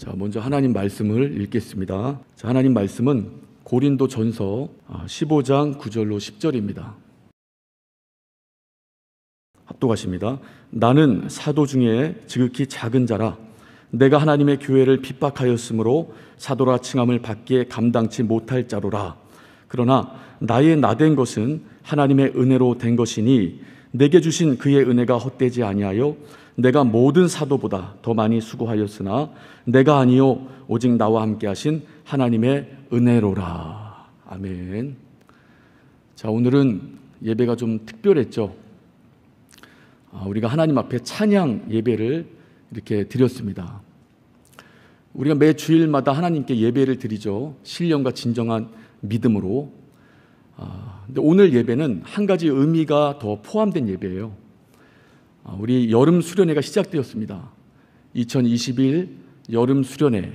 자, 먼저 하나님 말씀을 읽겠습니다. 자, 하나님 말씀은 고린도전서 15장 9절로 10절입니다. 합독하십니다. 나는 사도 중에 지극히 작은 자라 내가 하나님의 교회를 핍박하였으므로 사도라 칭함을 받기에 감당치 못할 자로라. 그러나 나의 나된 것은 하나님의 은혜로 된 것이니 내게 주신 그의 은혜가 헛되지 아니하여 내가 모든 사도보다 더 많이 수고하였으나 내가 아니요 오직 나와 함께 하신 하나님의 은혜로라. 아멘. 자, 오늘은 예배가 좀 특별했죠. 우리가 하나님 앞에 찬양 예배를 이렇게 드렸습니다. 우리가 매 주일마다 하나님께 예배를 드리죠. 신령과 진정한 믿음으로. 근데 오늘 예배는 한 가지 의미가 더 포함된 예배예요. 우리 여름 수련회가 시작되었습니다. 2021 여름 수련회,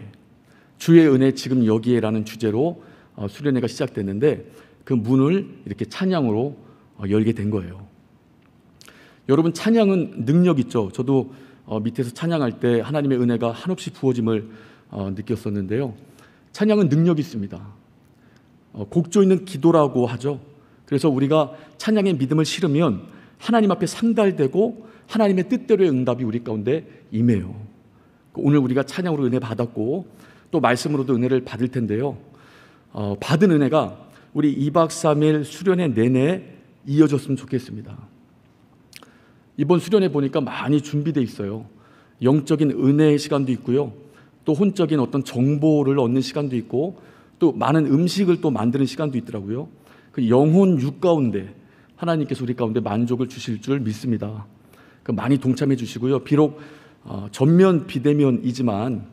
주의 은혜 지금 여기에라는 주제로 수련회가 시작됐는데 그 문을 이렇게 찬양으로 열게 된 거예요. 여러분, 찬양은 능력 있죠. 저도 밑에서 찬양할 때 하나님의 은혜가 한없이 부어짐을 느꼈었는데요. 찬양은 능력이 있습니다. 곡조 있는 기도라고 하죠. 그래서 우리가 찬양의 믿음을 실으면 하나님 앞에 상달되고 하나님의 뜻대로의 응답이 우리 가운데 임해요. 오늘 우리가 찬양으로 은혜 받았고 또 말씀으로도 은혜를 받을 텐데요. 받은 은혜가 우리 2박 3일 수련회 내내 이어졌으면 좋겠습니다. 이번 수련회 보니까 많이 준비되어 있어요. 영적인 은혜의 시간도 있고요. 또 혼적인 어떤 정보를 얻는 시간도 있고 또 많은 음식을 또 만드는 시간도 있더라고요. 그 영혼 육 가운데 하나님께서 우리 가운데 만족을 주실 줄 믿습니다. 많이 동참해 주시고요. 비록 전면 비대면이지만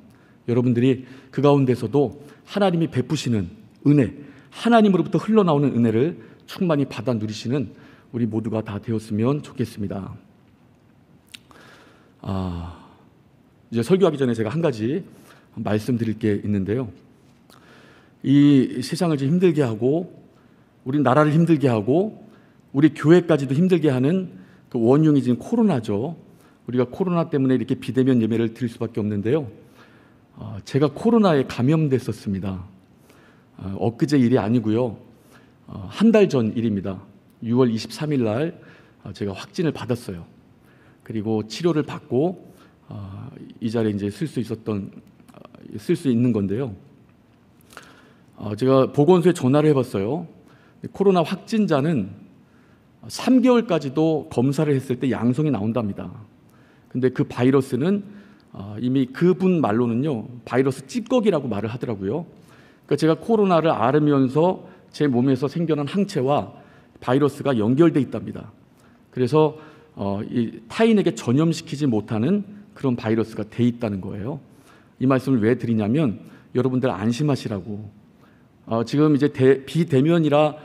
여러분들이 그 가운데서도 하나님이 베푸시는 은혜, 하나님으로부터 흘러나오는 은혜를 충만히 받아 누리시는 우리 모두가 다 되었으면 좋겠습니다. 이제 설교하기 전에 제가 한 가지 말씀드릴 게 있는데요. 이 세상을 좀 힘들게 하고 우리 나라를 힘들게 하고 우리 교회까지도 힘들게 하는 그 원흉이 지금 코로나죠. 우리가 코로나 때문에 이렇게 비대면 예배를 드릴 수밖에 없는데요. 제가 코로나에 감염됐었습니다. 엊그제 일이 아니고요. 한 달 전 일입니다. 6월 23일 날 제가 확진을 받았어요. 그리고 치료를 받고 이 자리에 이제 쓸 수 있는 건데요. 제가 보건소에 전화를 해봤어요. 코로나 확진자는 3개월까지도 검사를 했을 때 양성이 나온답니다. 근데 그 바이러스는 이미 그분 말로는요, 바이러스 찌꺼기라고 말을 하더라고요. 그러니까 제가 코로나를 앓으면서 제 몸에서 생겨난 항체와 바이러스가 연결돼 있답니다. 그래서 이 타인에게 전염시키지 못하는 그런 바이러스가 돼 있다는 거예요. 이 말씀을 왜 드리냐면 여러분들 안심하시라고. 지금 이제 비대면이라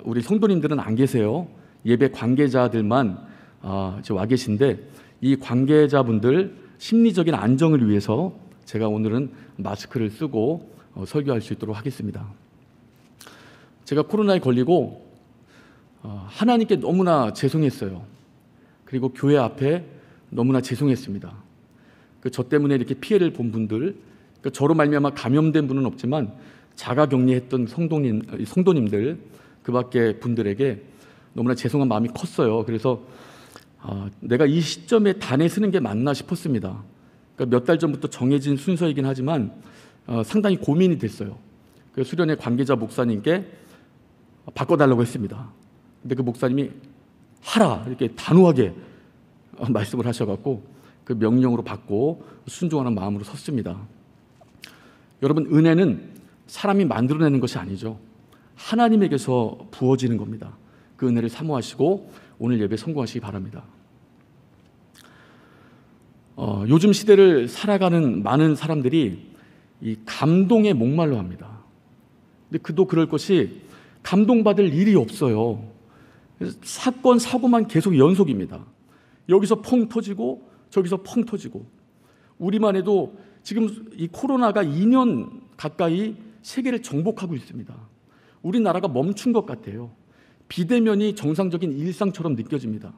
우리 성도님들은 안 계세요. 예배 관계자들만 와 계신데 이 관계자분들 심리적인 안정을 위해서 제가 오늘은 마스크를 쓰고 설교할 수 있도록 하겠습니다. 제가 코로나에 걸리고 하나님께 너무나 죄송했어요. 그리고 교회 앞에 너무나 죄송했습니다. 저 때문에 이렇게 피해를 본 분들, 저로 말미암아 감염된 분은 없지만 자가격리했던 성도님들 그 밖에 분들에게 너무나 죄송한 마음이 컸어요. 그래서 내가 이 시점에 단에 쓰는 게 맞나 싶었습니다. 그러니까 몇 달 전부터 정해진 순서이긴 하지만 상당히 고민이 됐어요. 그 수련회 관계자 목사님께 바꿔달라고 했습니다. 근데 그 목사님이 하라 이렇게 단호하게 말씀을 하셔갖고 그 명령으로 받고 순종하는 마음으로 섰습니다. 여러분, 은혜는 사람이 만들어내는 것이 아니죠. 하나님에게서 부어지는 겁니다. 그 은혜를 사모하시고 오늘 예배 성공하시기 바랍니다. 요즘 시대를 살아가는 많은 사람들이 이 감동에 목말라 합니다. 근데 그도 그럴 것이 감동받을 일이 없어요. 사건, 사고만 계속 연속입니다. 여기서 펑 터지고 저기서 펑 터지고. 우리만 해도 지금 이 코로나가 2년 가까이 세계를 정복하고 있습니다. 우리나라가 멈춘 것 같아요. 비대면이 정상적인 일상처럼 느껴집니다.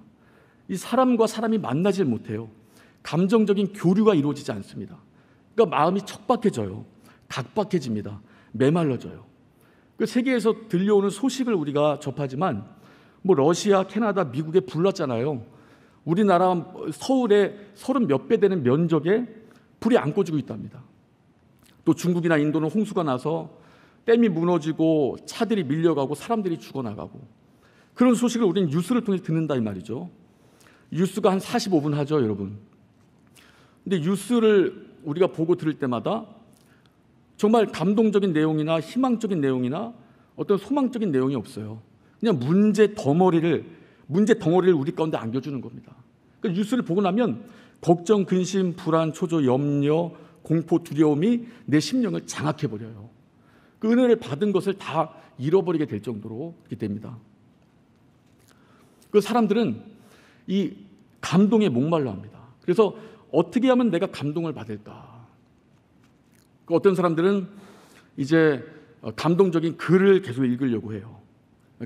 이 사람과 사람이 만나질 못해요. 감정적인 교류가 이루어지지 않습니다. 그러니까 마음이 척박해져요. 각박해집니다. 메말라져요. 그 세계에서 들려오는 소식을 우리가 접하지만 뭐 러시아, 캐나다, 미국에 불났잖아요. 우리나라 서울에 30 몇 배 되는 면적에 불이 안 꺼지고 있답니다. 또 중국이나 인도는 홍수가 나서 댐이 무너지고 차들이 밀려가고 사람들이 죽어나가고, 그런 소식을 우리는 뉴스를 통해 듣는다 이 말이죠. 뉴스가 한 45분 하죠, 여러분. 근데 뉴스를 우리가 보고 들을 때마다 정말 감동적인 내용이나 희망적인 내용이나 어떤 소망적인 내용이 없어요. 그냥 문제 덩어리를 우리 가운데 안겨주는 겁니다. 그러니까 뉴스를 보고 나면 걱정, 근심, 불안, 초조, 염려, 공포, 두려움이 내 심령을 장악해버려요. 그 은혜를 받은 것을 다 잃어버리게 될 정도로 그렇게 됩니다. 그 사람들은 이 감동에 목말라 합니다. 그래서 어떻게 하면 내가 감동을 받을까? 어떤 사람들은 이제 감동적인 글을 계속 읽으려고 해요.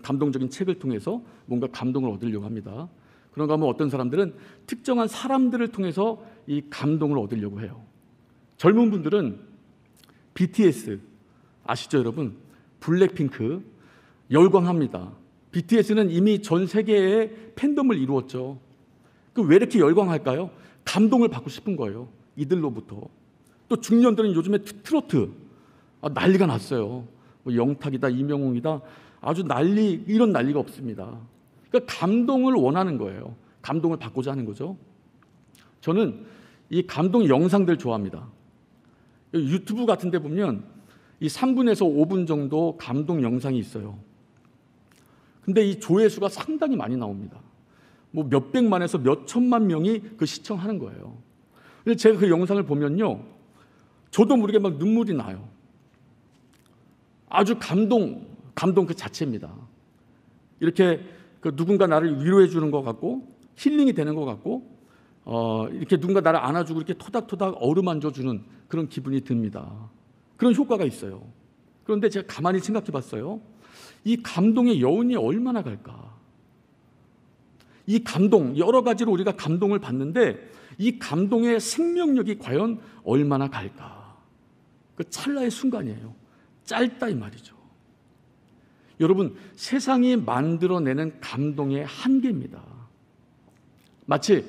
감동적인 책을 통해서 뭔가 감동을 얻으려고 합니다. 그런가 하면 어떤 사람들은 특정한 사람들을 통해서 이 감동을 얻으려고 해요. 젊은 분들은 BTS 아시죠, 여러분? 블랙핑크 열광합니다. BTS는 이미 전 세계에 팬덤을 이루었죠. 왜 이렇게 열광할까요? 감동을 받고 싶은 거예요, 이들로부터. 또 중년들은 요즘에 트로트 난리가 났어요. 뭐 영탁이다, 이명웅이다, 아주 이런 난리가 없습니다. 그러니까 감동을 원하는 거예요. 감동을 받고자 하는 거죠. 저는 이 감동 영상들 좋아합니다. 유튜브 같은 데 보면 이 3분에서 5분 정도 감동 영상이 있어요. 근데 이 조회수가 상당히 많이 나옵니다. 뭐 몇백만에서 몇천만 명이 그 시청하는 거예요. 근데 제가 그 영상을 보면요, 저도 모르게 막 눈물이 나요. 아주 감동 그 자체입니다. 이렇게 그 누군가 나를 위로해 주는 것 같고, 힐링이 되는 것 같고, 이렇게 누군가 나를 안아주고 이렇게 토닥토닥 어루만져 주는 그런 기분이 듭니다. 그런 효과가 있어요. 그런데 제가 가만히 생각해 봤어요. 이 감동의 여운이 얼마나 갈까? 이 감동, 여러 가지로 우리가 감동을 받는데 이 감동의 생명력이 과연 얼마나 갈까? 그 찰나의 순간이에요. 짧다 이 말이죠. 여러분, 세상이 만들어내는 감동의 한계입니다. 마치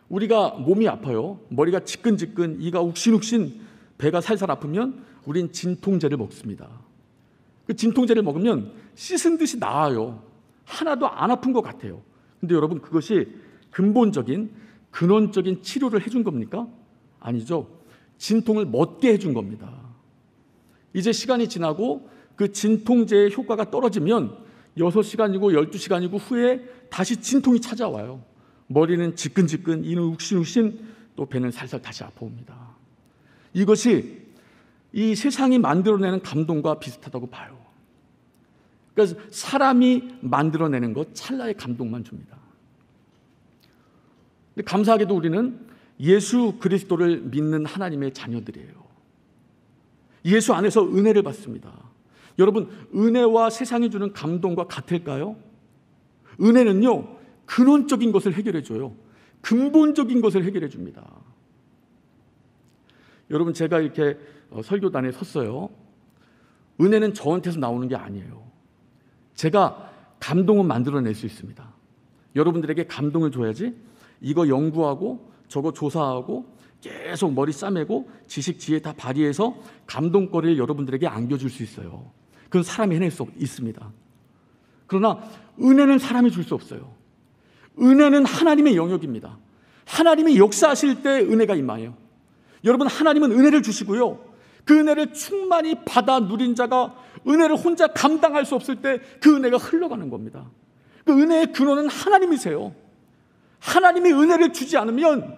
우리가 몸이 아파요. 머리가 지끈지끈, 이가 욱신욱신, 배가 살살 아프면 우린 진통제를 먹습니다. 그 진통제를 먹으면 씻은 듯이 나아요. 하나도 안 아픈 것 같아요. 근데 여러분, 그것이 근본적인, 근원적인 치료를 해준 겁니까? 아니죠. 진통을 멎게 해준 겁니다. 이제 시간이 지나고 그 진통제의 효과가 떨어지면 6시간이고 12시간이고 후에 다시 진통이 찾아와요. 머리는 지끈지끈, 이는 욱신욱신, 또 배는 살살 다시 아파옵니다. 이것이 이 세상이 만들어내는 감동과 비슷하다고 봐요. 그러니까 사람이 만들어내는 것 찰나의 감동만 줍니다. 근데 감사하게도 우리는 예수 그리스도를 믿는 하나님의 자녀들이에요. 예수 안에서 은혜를 받습니다. 여러분, 은혜와 세상이 주는 감동과 같을까요? 은혜는요, 근원적인 것을 해결해 줘요. 근본적인 것을 해결해 줍니다. 여러분, 제가 이렇게 설교단에 섰어요. 은혜는 저한테서 나오는 게 아니에요. 제가 감동은 만들어낼 수 있습니다. 여러분들에게 감동을 줘야지 이거 연구하고 저거 조사하고 계속 머리 싸매고 지식 지혜 다 발휘해서 감동거리를 여러분들에게 안겨줄 수 있어요. 그건 사람이 해낼 수 있습니다. 그러나 은혜는 사람이 줄 수 없어요. 은혜는 하나님의 영역입니다. 하나님이 역사하실 때 은혜가 임하여요. 여러분, 하나님은 은혜를 주시고요, 그 은혜를 충만히 받아 누린 자가 은혜를 혼자 감당할 수 없을 때 그 은혜가 흘러가는 겁니다. 그 은혜의 근원은 하나님이세요. 하나님이 은혜를 주지 않으면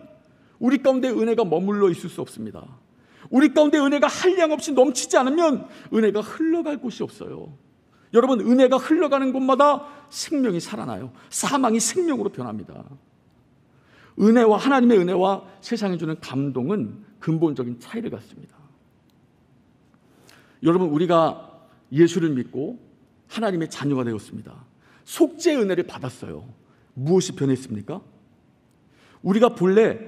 우리 가운데 은혜가 머물러 있을 수 없습니다. 우리 가운데 은혜가 한량없이 넘치지 않으면 은혜가 흘러갈 곳이 없어요. 여러분, 은혜가 흘러가는 곳마다 생명이 살아나요. 사망이 생명으로 변합니다. 은혜와 하나님의 은혜와 세상이 주는 감동은 근본적인 차이를 갖습니다. 여러분, 우리가 예수를 믿고 하나님의 자녀가 되었습니다. 속죄의 은혜를 받았어요. 무엇이 변했습니까? 우리가 본래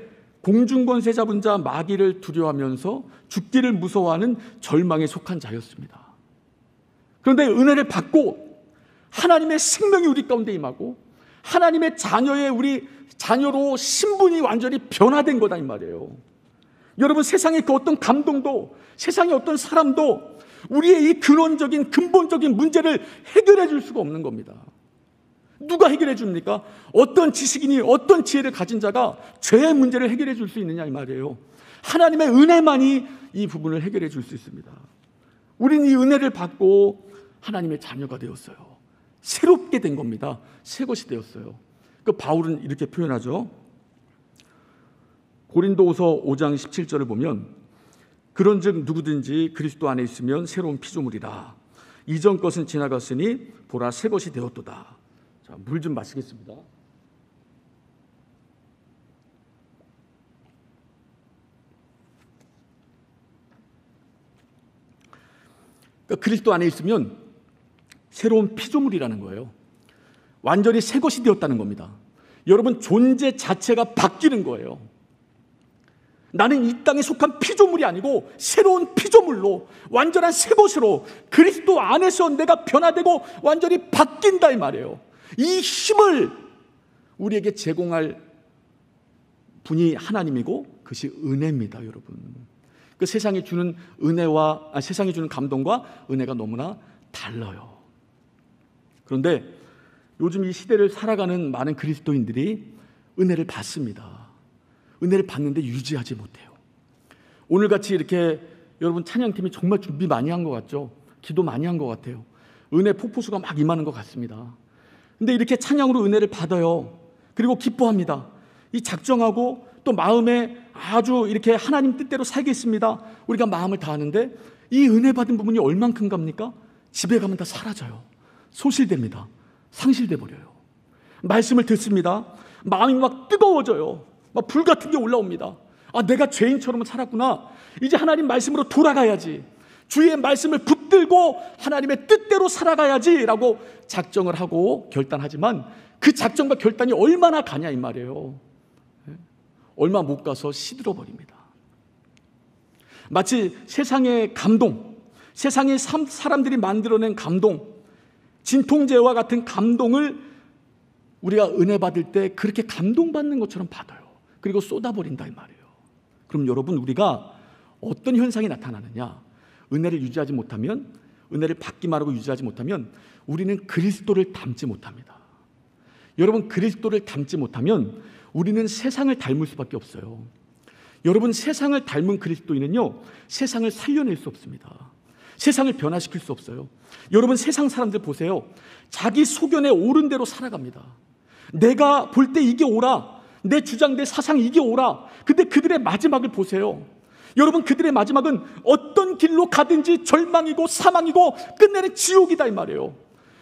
공중권세 잡은 자 마귀를 두려워하면서 죽기를 무서워하는 절망에 속한 자였습니다. 그런데 은혜를 받고 하나님의 생명이 우리 가운데 임하고 하나님의 자녀의 우리 자녀로 신분이 완전히 변화된 거다 이 말이에요. 여러분, 세상의 그 어떤 감동도, 세상의 어떤 사람도 우리의 이 근원적인 근본적인 문제를 해결해 줄 수가 없는 겁니다. 누가 해결해 줍니까? 어떤 지식인이, 어떤 지혜를 가진 자가 죄의 문제를 해결해 줄 수 있느냐 이 말이에요. 하나님의 은혜만이 이 부분을 해결해 줄 수 있습니다. 우리는 이 은혜를 받고 하나님의 자녀가 되었어요. 새롭게 된 겁니다. 새 것이 되었어요. 그 바울은 이렇게 표현하죠. 고린도후서 5장 17절을 보면 그런즉 누구든지 그리스도 안에 있으면 새로운 피조물이라. 이전 것은 지나갔으니 보라 새 것이 되었도다. 자, 물 좀 마시겠습니다. 그러니까 그리스도 안에 있으면 새로운 피조물이라는 거예요. 완전히 새 것이 되었다는 겁니다. 여러분, 존재 자체가 바뀌는 거예요. 나는 이 땅에 속한 피조물이 아니고 새로운 피조물로, 완전한 새 것으로 그리스도 안에서 내가 변화되고 완전히 바뀐다 이 말이에요. 이 힘을 우리에게 제공할 분이 하나님이고 그것이 은혜입니다, 여러분. 그 세상이 주는 은혜와 세상이 주는 감동과 은혜가 너무나 달라요. 그런데 요즘 이 시대를 살아가는 많은 그리스도인들이 은혜를 받습니다. 은혜를 받는데 유지하지 못해요. 오늘같이 이렇게 여러분 찬양팀이 정말 준비 많이 한 것 같죠? 기도 많이 한 것 같아요. 은혜 폭포수가 막 임하는 것 같습니다. 근데 이렇게 찬양으로 은혜를 받아요. 그리고 기뻐합니다. 이 작정하고 또 마음에 아주 이렇게 하나님 뜻대로 살겠습니다. 우리가 마음을 다하는데 이 은혜 받은 부분이 얼만큼 갑니까? 집에 가면 다 사라져요. 소실됩니다. 상실돼 버려요. 말씀을 듣습니다. 마음이 막 뜨거워져요. 막 불 같은 게 올라옵니다. 아, 내가 죄인처럼 살았구나. 이제 하나님 말씀으로 돌아가야지. 주의 말씀을 붙들고 하나님의 뜻대로 살아가야지라고 작정을 하고 결단하지만 그 작정과 결단이 얼마나 가냐 이 말이에요. 얼마 못 가서 시들어 버립니다. 마치 세상의 감동, 세상의 사람들이 만들어낸 감동, 진통제와 같은 감동을 우리가 은혜 받을 때 그렇게 감동받는 것처럼 받아요. 그리고 쏟아버린다 이 말이에요. 그럼 여러분, 우리가 어떤 현상이 나타나느냐? 은혜를 유지하지 못하면, 은혜를 받기만 하고 유지하지 못하면 우리는 그리스도를 닮지 못합니다. 여러분, 그리스도를 닮지 못하면 우리는 세상을 닮을 수밖에 없어요. 여러분, 세상을 닮은 그리스도인은요, 세상을 살려낼 수 없습니다. 세상을 변화시킬 수 없어요. 여러분, 세상 사람들 보세요. 자기 소견에 옳은 대로 살아갑니다. 내가 볼 때 이게 옳아. 내 주장, 내 사상 이게 옳아. 근데 그들의 마지막을 보세요. 여러분, 그들의 마지막은 어떤 길로 가든지 절망이고 사망이고 끝내는 지옥이다 이 말이에요.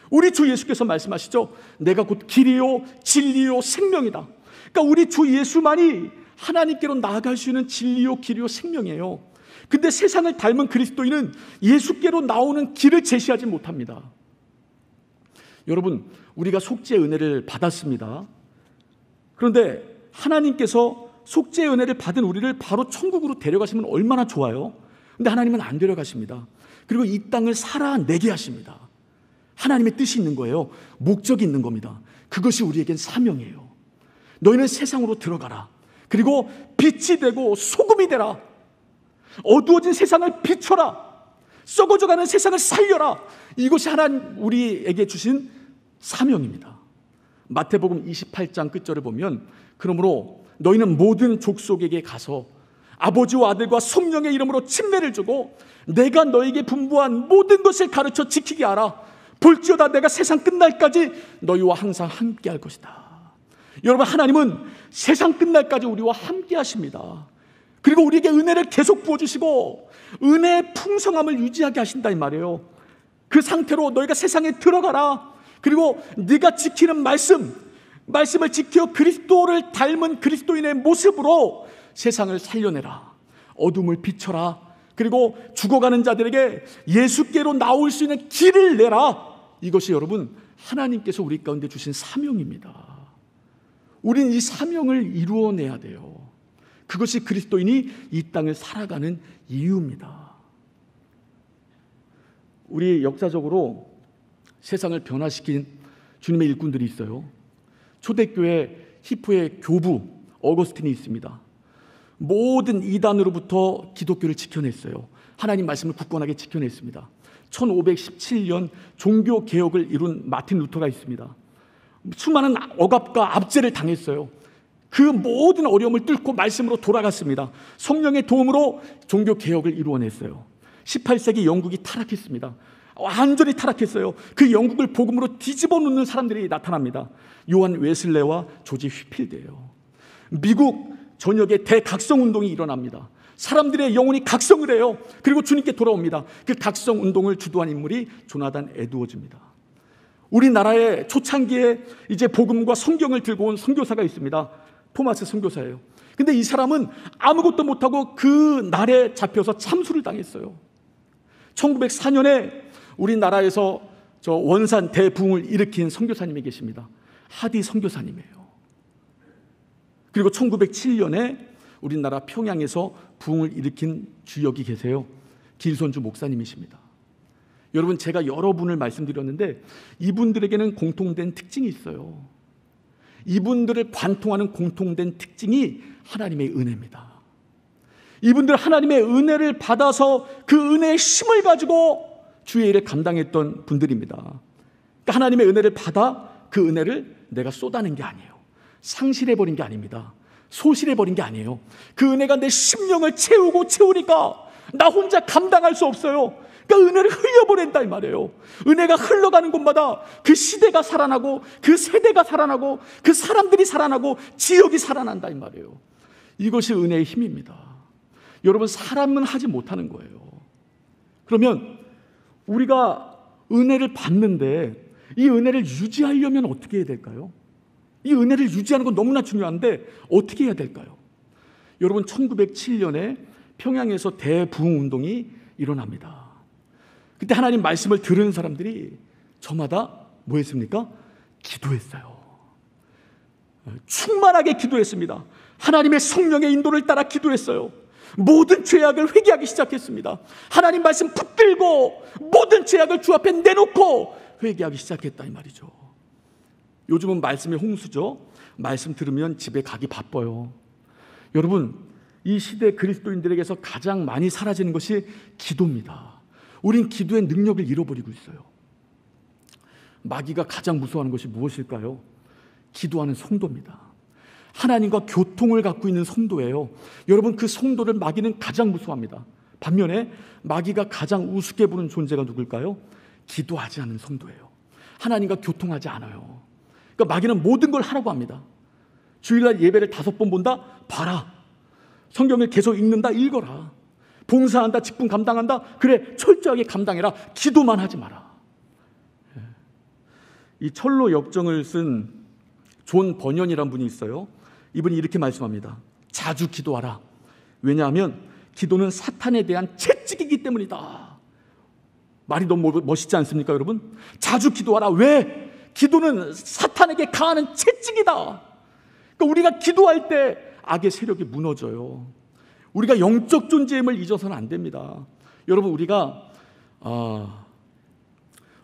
우리 주 예수께서 말씀하시죠. 내가 곧 길이요 진리요 생명이다. 그러니까 우리 주 예수만이 하나님께로 나아갈 수 있는 진리요 길이요 생명이에요. 근데 세상을 닮은 그리스도인은 예수께로 나오는 길을 제시하지 못합니다. 여러분, 우리가 속죄의 은혜를 받았습니다. 그런데 하나님께서 속죄의 은혜를 받은 우리를 바로 천국으로 데려가시면 얼마나 좋아요. 근데 하나님은 안 데려가십니다. 그리고 이 땅을 살아내게 하십니다. 하나님의 뜻이 있는 거예요. 목적이 있는 겁니다. 그것이 우리에겐 사명이에요. 너희는 세상으로 들어가라. 그리고 빛이 되고 소금이 되라. 어두워진 세상을 비춰라. 썩어져가는 세상을 살려라. 이것이 하나님 우리에게 주신 사명입니다. 마태복음 28장 끝절을 보면 그러므로 너희는 모든 족속에게 가서 아버지와 아들과 성령의 이름으로 침례를 주고 내가 너에게 분부한 모든 것을 가르쳐 지키게 하라. 볼지어다 내가 세상 끝날까지 너희와 항상 함께 할 것이다. 여러분, 하나님은 세상 끝날까지 우리와 함께 하십니다. 그리고 우리에게 은혜를 계속 부어주시고 은혜의 풍성함을 유지하게 하신다 이 말이에요. 그 상태로 너희가 세상에 들어가라. 그리고 네가 지키는 말씀을 지켜 그리스도를 닮은 그리스도인의 모습으로 세상을 살려내라. 어둠을 비춰라. 그리고 죽어가는 자들에게 예수께로 나올 수 있는 길을 내라. 이것이 여러분 하나님께서 우리 가운데 주신 사명입니다. 우리는 이 사명을 이루어내야 돼요. 그것이 그리스도인이 이 땅을 살아가는 이유입니다. 우리 역사적으로 세상을 변화시킨 주님의 일꾼들이 있어요. 초대교회 히포의 교부 어거스틴이 있습니다. 모든 이단으로부터 기독교를 지켜냈어요. 하나님 말씀을 굳건하게 지켜냈습니다. 1517년 종교개혁을 이룬 마틴 루터가 있습니다. 수많은 억압과 압제를 당했어요. 그 모든 어려움을 뚫고 말씀으로 돌아갔습니다. 성령의 도움으로 종교개혁을 이루어냈어요. 18세기 영국이 타락했습니다. 완전히 타락했어요. 그 영국을 복음으로 뒤집어 놓는 사람들이 나타납니다. 요한 웨슬레와 조지 휘필드예요. 미국 전역에 대각성운동이 일어납니다. 사람들의 영혼이 각성을 해요. 그리고 주님께 돌아옵니다. 그 각성운동을 주도한 인물이 조나단 에드워즈입니다. 우리나라의 초창기에 이제 복음과 성경을 들고 온 선교사가 있습니다. 토마스 선교사예요. 근데 이 사람은 아무것도 못하고 그 날에 잡혀서 참수를 당했어요. 1904년에 우리나라에서 저 원산 대부흥을 일으킨 선교사님이 계십니다. 하디 선교사님이에요. 그리고 1907년에 우리나라 평양에서 부흥을 일으킨 주역이 계세요. 길손주 목사님이십니다. 여러분, 제가 여러 분을 말씀드렸는데 이분들에게는 공통된 특징이 있어요. 이분들을 관통하는 공통된 특징이 하나님의 은혜입니다. 이분들 하나님의 은혜를 받아서 그 은혜의 힘을 가지고 주의 일을 감당했던 분들입니다. 그러니까 하나님의 은혜를 받아 그 은혜를 내가 쏟아낸 게 아니에요. 상실해버린 게 아닙니다. 소실해버린 게 아니에요. 그 은혜가 내 심령을 채우니까 나 혼자 감당할 수 없어요. 그러니까 은혜를 흘려보낸다 이 말이에요. 은혜가 흘러가는 곳마다 그 시대가 살아나고 그 세대가 살아나고 그 사람들이 살아나고 지역이 살아난다 이 말이에요. 이것이 은혜의 힘입니다. 여러분, 사람은 하지 못하는 거예요. 그러면 우리가 은혜를 받는데 이 은혜를 유지하려면 어떻게 해야 될까요? 이 은혜를 유지하는 건 너무나 중요한데 어떻게 해야 될까요? 여러분, 1907년에 평양에서 대부흥운동이 일어납니다. 그때 하나님 말씀을 들은 사람들이 저마다 뭐 했습니까? 기도했어요. 충만하게 기도했습니다. 하나님의 성령의 인도를 따라 기도했어요. 모든 죄악을 회개하기 시작했습니다. 하나님 말씀 붙들고 모든 죄악을 주 앞에 내놓고 회개하기 시작했다 이 말이죠. 요즘은 말씀의 홍수죠. 말씀 들으면 집에 가기 바빠요. 여러분, 이 시대 그리스도인들에게서 가장 많이 사라지는 것이 기도입니다. 우린 기도의 능력을 잃어버리고 있어요. 마귀가 가장 무서워하는 것이 무엇일까요? 기도하는 성도입니다. 하나님과 교통을 갖고 있는 성도예요. 여러분, 그 성도를 마귀는 가장 무서워합니다. 반면에 마귀가 가장 우습게 보는 존재가 누굴까요? 기도하지 않은 성도예요. 하나님과 교통하지 않아요. 그러니까 마귀는 모든 걸 하라고 합니다. 주일날 예배를 5번 본다? 봐라. 성경을 계속 읽는다? 읽어라. 봉사한다? 직분 감당한다? 그래, 철저하게 감당해라. 기도만 하지 마라. 이 철로 역정을 쓴 존 버년이라는 분이 있어요. 이분이 이렇게 말씀합니다. 자주 기도하라. 왜냐하면 기도는 사탄에 대한 채찍이기 때문이다. 말이 너무 멋있지 않습니까, 여러분? 자주 기도하라. 왜? 기도는 사탄에게 가하는 채찍이다. 그러니까 우리가 기도할 때 악의 세력이 무너져요. 우리가 영적 존재임을 잊어서는 안 됩니다. 여러분, 우리가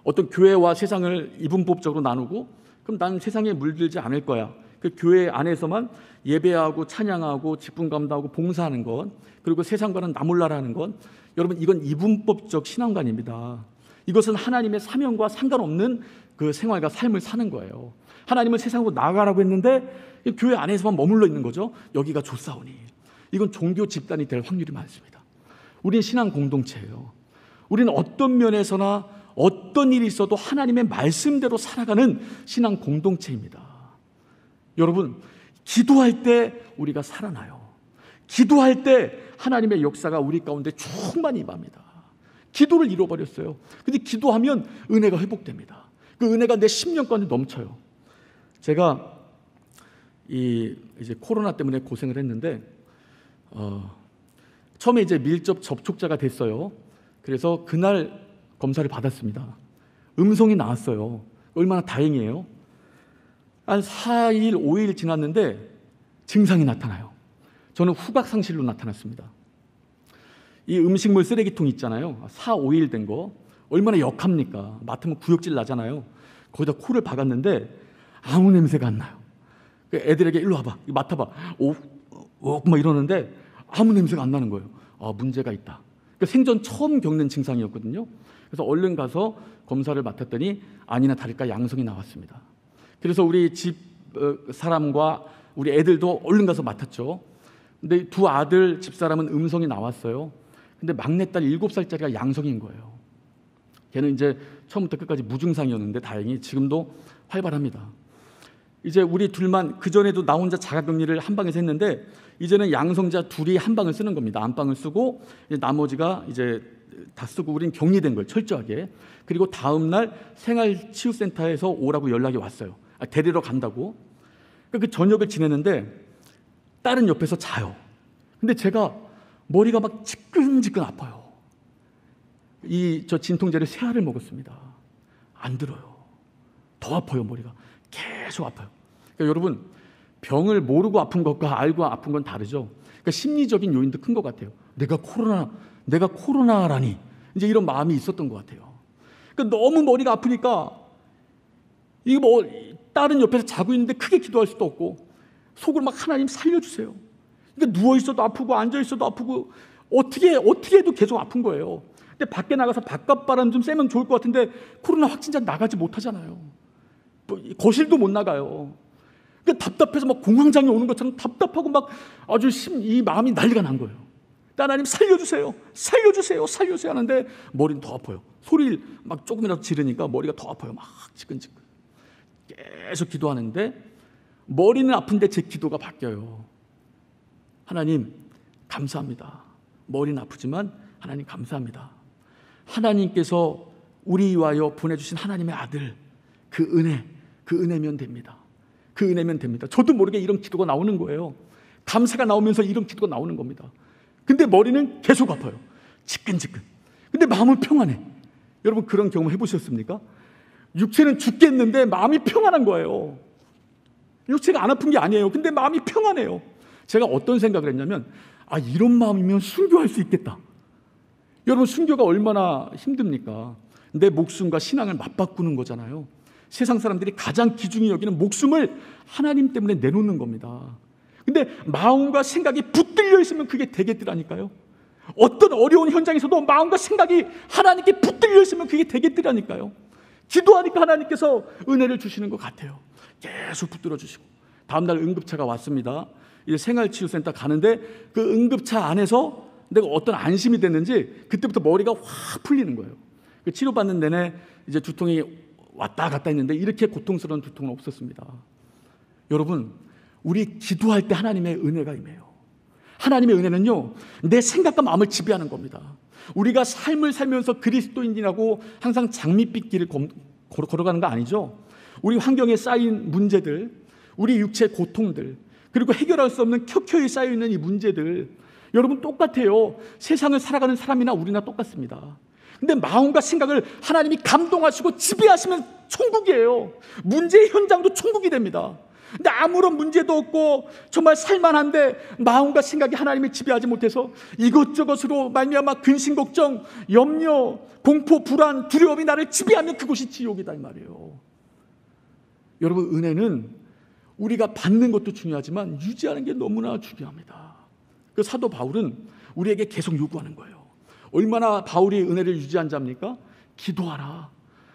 어떤 교회와 세상을 이분법적으로 나누고 그럼 나는 세상에 물들지 않을 거야. 그 교회 안에서만 예배하고 찬양하고 직분 감당하고 봉사하는 것, 그리고 세상과는 나몰라라는 것, 여러분, 이건 이분법적 신앙관입니다. 이것은 하나님의 사명과 상관없는 그 생활과 삶을 사는 거예요. 하나님은 세상으로 나가라고 했는데 교회 안에서만 머물러 있는 거죠. 여기가 좋사오니. 이건 종교 집단이 될 확률이 많습니다. 우리는 신앙 공동체예요. 우리는 어떤 면에서나 어떤 일이 있어도 하나님의 말씀대로 살아가는 신앙 공동체입니다. 여러분, 기도할 때 우리가 살아나요. 기도할 때 하나님의 역사가 우리 가운데 충만히 임합니다. 기도를 잃어버렸어요. 근데 기도하면 은혜가 회복됩니다. 그 은혜가 내 심령 가운데 넘쳐요. 제가 이제 코로나 때문에 고생을 했는데 처음에 이제 밀접 접촉자가 됐어요. 그래서 그날 검사를 받았습니다. 음성이 나왔어요. 얼마나 다행이에요. 한 4일, 5일 지났는데 증상이 나타나요. 저는 후각상실로 나타났습니다. 이 음식물 쓰레기통 있잖아요. 4, 5일 된 거. 얼마나 역합니까? 맡으면 구역질 나잖아요. 거기다 코를 박았는데 아무 냄새가 안 나요. 애들에게 일로 와봐, 맡아봐, 막 이러는데 아무 냄새가 안 나는 거예요. 아, 문제가 있다. 그러니까 생전 처음 겪는 증상이었거든요. 그래서 얼른 가서 검사를 맡았더니 아니나 다를까 양성이 나왔습니다. 그래서 우리 집 사람과 우리 애들도 얼른 가서 맡았죠. 근데 두 아들 집사람은 음성이 나왔어요. 근데 막내딸 7살짜리가 양성인 거예요. 걔는 이제 처음부터 끝까지 무증상이었는데 다행히 지금도 활발합니다. 이제 우리 둘만, 그전에도 나 혼자 자가격리를 한 방에서 했는데 이제는 양성자 둘이 한 방을 쓰는 겁니다. 안방을 쓰고 이제 나머지가 이제 다 쓰고 우린 격리된 거예요. 철저하게. 그리고 다음 날 생활치유센터에서 오라고 연락이 왔어요. 데리러 간다고. 그 저녁을 지내는데 딸은 옆에서 자요. 근데 제가 머리가 막 지끈지끈 아파요. 저 진통제를 3알을 먹었습니다. 안 들어요. 더 아파요. 머리가 계속 아파요. 그러니까 여러분, 병을 모르고 아픈 것과 알고 아픈 건 다르죠. 그러니까 심리적인 요인도 큰 것 같아요. 내가 코로나라니, 이제 이런 마음이 있었던 것 같아요. 그러니까 너무 머리가 아프니까 이거 뭐 딸은 옆에서 자고 있는데 크게 기도할 수도 없고 속으로 막 하나님 살려주세요. 그러니까 누워 있어도 아프고 앉아 있어도 아프고 어떻게 해도 계속 아픈 거예요. 근데 밖에 나가서 바깥바람 좀 쐬면 좋을 것 같은데 코로나 확진자 나가지 못하잖아요. 거실도 못 나가요. 그러니까 답답해서 막 공황장애 오는 것처럼 답답하고 막 아주 이 마음이 난리가 난 거예요. 하나님 살려주세요, 살려주세요, 살려주세요 하는데 머리는 더 아파요. 소리를 막 조금이라도 지르니까 머리가 더 아파요. 막 지끈지끈. 계속 기도하는데 머리는 아픈데 제 기도가 바뀌어요. 하나님 감사합니다. 머리는 아프지만 하나님 감사합니다. 하나님께서 우리 위하여 보내주신 하나님의 아들, 그 은혜면 됩니다. 그 은혜면 됩니다. 저도 모르게 이런 기도가 나오는 거예요. 감사가 나오면서 이런 기도가 나오는 겁니다. 근데 머리는 계속 아파요. 지끈지끈. 근데 마음은 평안해. 여러분 그런 경험 해보셨습니까? 육체는 죽겠는데 마음이 평안한 거예요. 육체가 안 아픈 게 아니에요. 근데 마음이 평안해요. 제가 어떤 생각을 했냐면 이런 마음이면 순교할 수 있겠다. 여러분 순교가 얼마나 힘듭니까? 내 목숨과 신앙을 맞바꾸는 거잖아요. 세상 사람들이 가장 귀중히 여기는 목숨을 하나님 때문에 내놓는 겁니다. 근데 마음과 생각이 붙들려 있으면 그게 되겠더라니까요. 어떤 어려운 현장에서도 마음과 생각이 하나님께 붙들려 있으면 그게 되겠더라니까요. 기도하니까 하나님께서 은혜를 주시는 것 같아요. 계속 붙들어 주시고. 다음날 응급차가 왔습니다. 이제 생활치유센터 가는데 그 응급차 안에서 내가 어떤 안심이 됐는지 그때부터 머리가 확 풀리는 거예요. 그 치료받는 내내 이제 두통이 왔다 갔다 했는데 이렇게 고통스러운 두통은 없었습니다. 여러분, 우리 기도할 때 하나님의 은혜가 임해요. 하나님의 은혜는요, 내 생각과 마음을 지배하는 겁니다. 우리가 삶을 살면서 그리스도인이라고 항상 장밋빛 길을 걸어가는 거 아니죠? 우리 환경에 쌓인 문제들, 우리 육체의 고통들, 그리고 해결할 수 없는 켜켜이 쌓여있는 이 문제들, 여러분 똑같아요. 세상을 살아가는 사람이나 우리나 똑같습니다. 근데 마음과 생각을 하나님이 감동하시고 지배하시면 천국이에요. 문제의 현장도 천국이 됩니다. 근데 아무런 문제도 없고 정말 살만한데 마음과 생각이 하나님을 지배하지 못해서 이것저것으로 말미암아 근심, 걱정, 염려, 공포, 불안, 두려움이 나를 지배하면 그곳이 지옥이다 이 말이에요. 여러분 은혜는 우리가 받는 것도 중요하지만 유지하는 게 너무나 중요합니다. 그 사도 바울은 우리에게 계속 요구하는 거예요. 얼마나 바울이 은혜를 유지한 자입니까? 기도하라.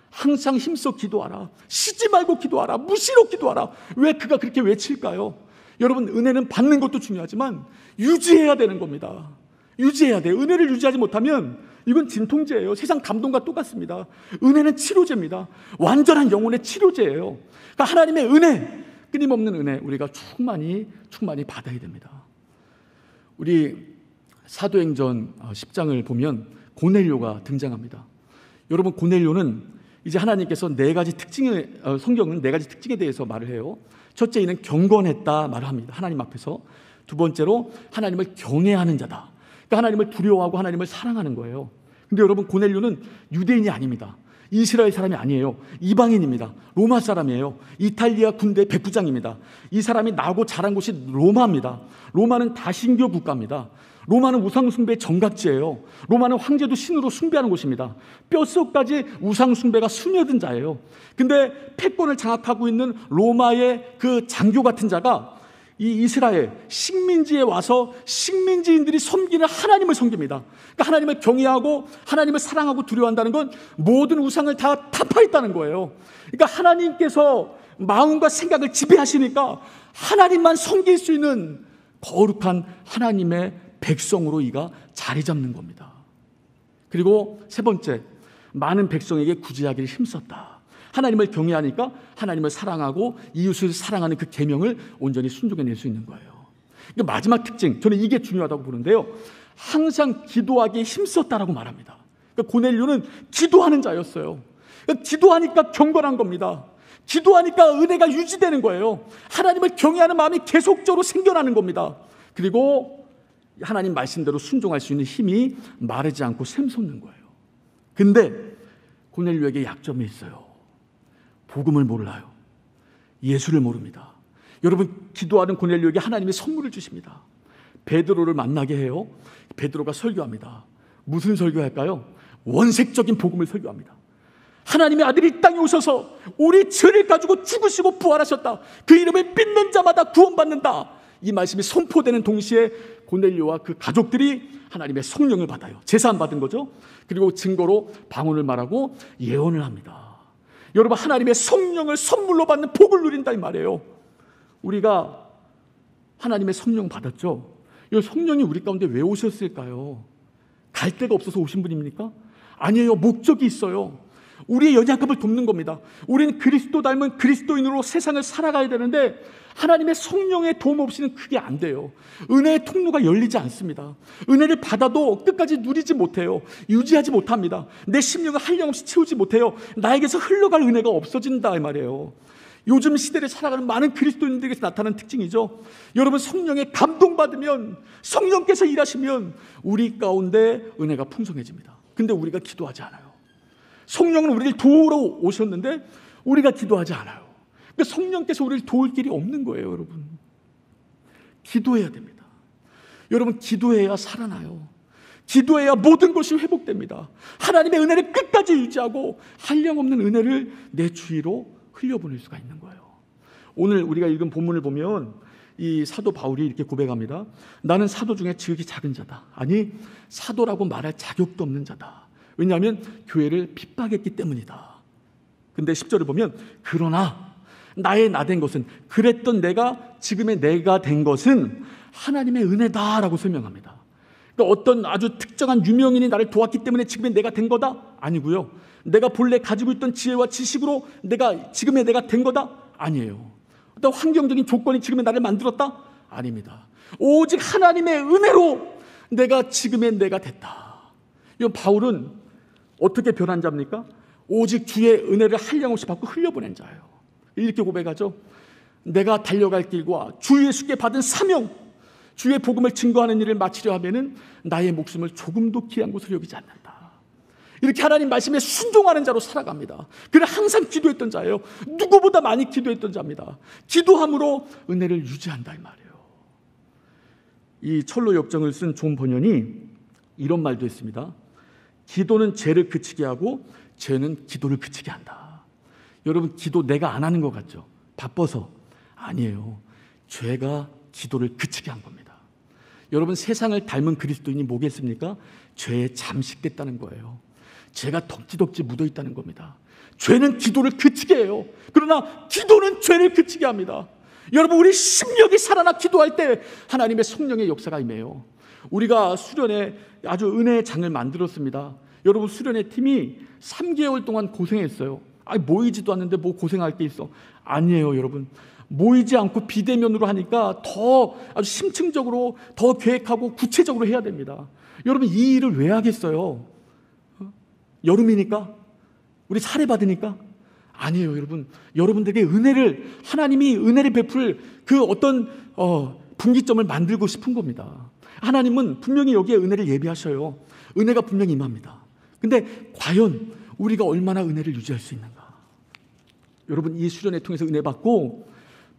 항상 힘써 기도하라. 쉬지 말고 기도하라. 무시로 기도하라. 왜 그가 그렇게 외칠까요? 여러분 은혜는 받는 것도 중요하지만 유지해야 되는 겁니다. 유지해야 돼요. 은혜를 유지하지 못하면 이건 진통제예요. 세상 감동과 똑같습니다. 은혜는 치료제입니다. 완전한 영혼의 치료제예요. 그러니까 하나님의 은혜, 끊임없는 은혜 우리가 충만히 받아야 됩니다. 우리 사도행전 10장을 보면 고넬료가 등장합니다. 여러분 고넬료는 이제 하나님께서 성경은 4가지 특징에 대해서 말을 해요. 첫째, 이는 경건했다 말을 합니다. 하나님 앞에서. 두 번째로 하나님을 경외하는 자다. 그러니까 하나님을 두려워하고 하나님을 사랑하는 거예요. 근데 여러분 고넬료는 유대인이 아닙니다. 이스라엘 사람이 아니에요. 이방인입니다. 로마 사람이에요. 이탈리아 군대 백부장입니다. 이 사람이 나고 자란 곳이 로마입니다. 로마는 다신교 국가입니다. 로마는 우상숭배의 정각지예요. 로마는 황제도 신으로 숭배하는 곳입니다. 뼛속까지 우상숭배가 스며든 자예요. 근데 패권을 장악하고 있는 로마의 그 장교 같은 자가 이 이스라엘 식민지에 와서 식민지인들이 섬기는 하나님을 섬깁니다. 그러니까 하나님을 경외하고 하나님을 사랑하고 두려워한다는 건 모든 우상을 다 타파했다는 거예요. 그러니까 하나님께서 마음과 생각을 지배하시니까 하나님만 섬길 수 있는 거룩한 하나님의 백성으로 이가 자리 잡는 겁니다. 그리고 세 번째, 많은 백성에게 구제하기를 힘썼다. 하나님을 경외하니까 하나님을 사랑하고 이웃을 사랑하는 그 계명을 온전히 순종해낼 수 있는 거예요. 그러니까 마지막 특징, 저는 이게 중요하다고 보는데요. 항상 기도하기에 힘썼다라고 말합니다. 그러니까 고넬료는 기도하는 자였어요. 그러니까 기도하니까 경건한 겁니다. 기도하니까 은혜가 유지되는 거예요. 하나님을 경외하는 마음이 계속적으로 생겨나는 겁니다. 그리고 하나님 말씀대로 순종할 수 있는 힘이 마르지 않고 샘솟는 거예요. 근데 고넬료에게 약점이 있어요. 복음을 몰라요. 예수를 모릅니다. 여러분, 기도하는 고넬료에게 하나님이 선물을 주십니다. 베드로를 만나게 해요. 베드로가 설교합니다. 무슨 설교할까요? 원색적인 복음을 설교합니다. 하나님의 아들이 이 땅에 오셔서 우리 죄를 가지고 죽으시고 부활하셨다. 그 이름을 믿는 자마다 구원받는다. 이 말씀이 선포되는 동시에 고넬료와 그 가족들이 하나님의 성령을 받아요. 제사함 받은 거죠. 그리고 증거로 방언을 말하고 예언을 합니다. 여러분, 하나님의 성령을 선물로 받는 복을 누린다 이 말이에요. 우리가 하나님의 성령 받았죠. 이 성령이 우리 가운데 왜 오셨을까요? 갈 데가 없어서 오신 분입니까? 아니에요. 목적이 있어요. 우리의 연약함을 돕는 겁니다. 우리는 그리스도 닮은 그리스도인으로 세상을 살아가야 되는데 하나님의 성령의 도움 없이는 그게 안 돼요. 은혜의 통로가 열리지 않습니다. 은혜를 받아도 끝까지 누리지 못해요. 유지하지 못합니다. 내 심령을 한량없이 채우지 못해요. 나에게서 흘러갈 은혜가 없어진다 이 말이에요. 요즘 시대를 살아가는 많은 그리스도인들에게서 나타나는 특징이죠. 여러분, 성령에 감동받으면, 성령께서 일하시면 우리 가운데 은혜가 풍성해집니다. 근데 우리가 기도하지 않아요. 성령은 우리를 도우러 오셨는데 우리가 기도하지 않아요. 그러니까 성령께서 우리를 도울 길이 없는 거예요. 여러분, 기도해야 됩니다. 여러분, 기도해야 살아나요. 기도해야 모든 것이 회복됩니다. 하나님의 은혜를 끝까지 유지하고 한량없는 은혜를 내 주위로 흘려보낼 수가 있는 거예요. 오늘 우리가 읽은 본문을 보면 이 사도 바울이 이렇게 고백합니다. 나는 사도 중에 지극히 작은 자다. 아니, 사도라고 말할 자격도 없는 자다. 왜냐하면 교회를 핍박했기 때문이다. 근데 10절을 보면 그러나 나의 나 된 것은, 그랬던 내가 지금의 내가 된 것은 하나님의 은혜다라고 설명합니다. 그러니까 어떤 아주 특정한 유명인이 나를 도왔기 때문에 지금의 내가 된 거다? 아니고요. 내가 본래 가지고 있던 지혜와 지식으로 내가 지금의 내가 된 거다? 아니에요. 어떤 환경적인 조건이 지금의 나를 만들었다? 아닙니다. 오직 하나님의 은혜로 내가 지금의 내가 됐다. 이 바울은 어떻게 변한 자입니까? 오직 주의 은혜를 한량없이 받고 흘려보낸 자예요. 이렇게 고백하죠. 내가 달려갈 길과 주 예수께 받은 사명, 주의 복음을 증거하는 일을 마치려 하면은 나의 목숨을 조금도 귀한 것으로 여기지 않는다. 이렇게 하나님 말씀에 순종하는 자로 살아갑니다. 그는 항상 기도했던 자예요. 누구보다 많이 기도했던 자입니다. 기도함으로 은혜를 유지한다 이 말이에요. 이 철로 역정을 쓴 존 번연이 이런 말도 했습니다. 기도는 죄를 그치게 하고 죄는 기도를 그치게 한다. 여러분, 기도 내가 안 하는 것 같죠? 바빠서. 아니에요. 죄가 기도를 그치게 한 겁니다. 여러분, 세상을 닮은 그리스도인이 뭐겠습니까? 죄에 잠식됐다는 거예요. 죄가 덕지덕지 묻어있다는 겁니다. 죄는 기도를 그치게 해요. 그러나 기도는 죄를 그치게 합니다. 여러분, 우리 심령이 살아나 기도할 때 하나님의 성령의 역사가 임해요. 우리가 수련회 아주 은혜의 장을 만들었습니다. 여러분, 수련회 팀이 3개월 동안 고생했어요. 모이지도 않는데 뭐 고생할 게 있어. 아니에요. 여러분, 모이지 않고 비대면으로 하니까 더 아주 심층적으로 더 계획하고 구체적으로 해야 됩니다. 여러분, 이 일을 왜 하겠어요? 여름이니까? 우리 살해받으니까? 아니에요. 여러분, 여러분들에게 은혜를, 하나님이 은혜를 베풀 그 어떤 분기점을 만들고 싶은 겁니다. 하나님은 분명히 여기에 은혜를 예비하셔요. 은혜가 분명히 임합니다. 근데 과연 우리가 얼마나 은혜를 유지할 수 있는가. 여러분, 이 수련회 통해서 은혜 받고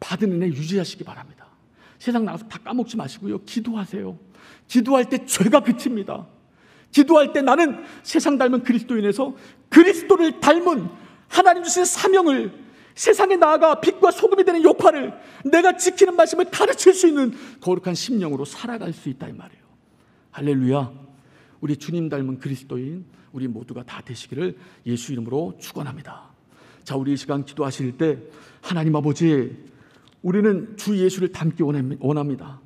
받은 은혜 유지하시기 바랍니다. 세상 나가서 다 까먹지 마시고요, 기도하세요. 기도할 때 죄가 그칩니다. 기도할 때 나는 세상 닮은 그리스도인에서 그리스도를 닮은 하나님 주신 사명을, 세상에 나아가 빛과 소금이 되는 역할을, 내가 지키는 말씀을 가르칠 수 있는 거룩한 심령으로 살아갈 수 있다 이 말이에요. 할렐루야. 우리 주님 닮은 그리스도인 우리 모두가 다 되시기를 예수 이름으로 축원합니다. 자, 우리 이 시간 기도하실 때 하나님 아버지, 우리는 주 예수를 닮기 원합니다.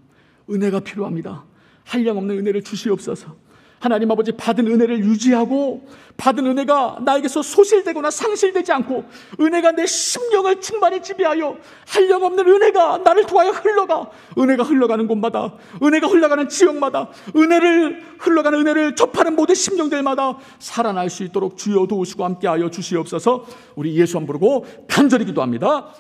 은혜가 필요합니다. 한량없는 은혜를 주시옵소서. 하나님 아버지, 받은 은혜를 유지하고 받은 은혜가 나에게서 소실되거나 상실되지 않고 은혜가 내 심령을 충만히 지배하여 한량없는 은혜가 나를 통하여 흘러가, 은혜가 흘러가는 곳마다, 은혜가 흘러가는 지역마다, 흘러가는 은혜를 접하는 모든 심령들마다 살아날 수 있도록 주여 도우시고 함께하여 주시옵소서. 우리 예수 한 부르고 간절히 기도합니다.